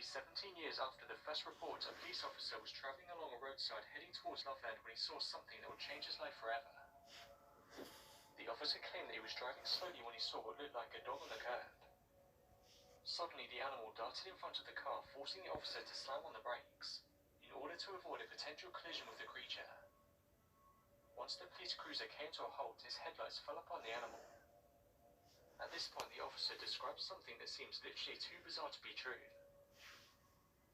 17 years after the first report, a police officer was travelling along a roadside heading towards Loveland when he saw something that would change his life forever. The officer claimed that he was driving slowly when he saw what looked like a dog on the curb. Suddenly, the animal darted in front of the car, forcing the officer to slam on the brakes, in order to avoid a potential collision with the creature. Once the police cruiser came to a halt, his headlights fell upon the animal. At this point, the officer described something that seems literally too bizarre to be true.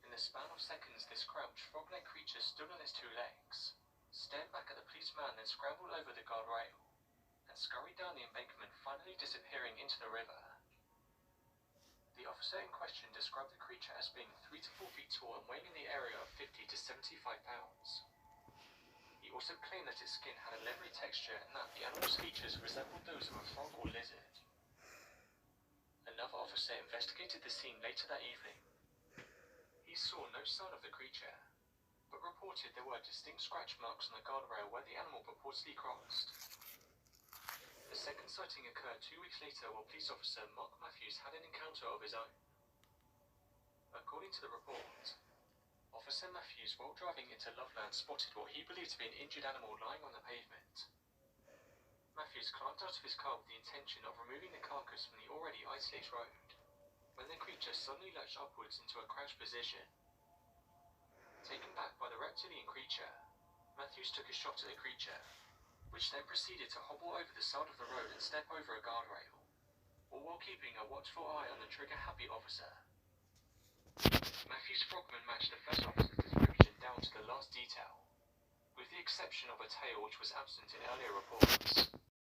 In the span of seconds, this crouched, frog-like creature stood on its two legs, stared back at the policeman, then scrambled over the guardrail, and scurried down the embankment, finally disappearing into the river. The officer in question described the creature as being 3 to 4 feet tall and weighing in the area of 50 to 75 pounds. He also claimed that its skin had a leathery texture and that the animal's features resembled those of a frog or lizard. Another officer investigated the scene later that evening. He saw no sign of the creature, but reported there were distinct scratch marks on the guardrail where the animal purportedly crossed. The second sighting occurred 2 weeks later, while police officer Mark Matthews had an encounter of his own. According to the report, Officer Matthews, while driving into Loveland, spotted what he believed to be an injured animal lying on the pavement. Matthews climbed out of his car with the intention of removing the carcass from the already icy road, when the creature suddenly lurched upwards into a crouched position. Taken back by the reptilian creature, Matthews took a shot at the creature, which then proceeded to hobble over the side of the road and step over a guardrail, all while keeping a watchful eye on the trigger-happy officer. Matthew's frogman matched the first officer's description down to the last detail, with the exception of a tail which was absent in earlier reports.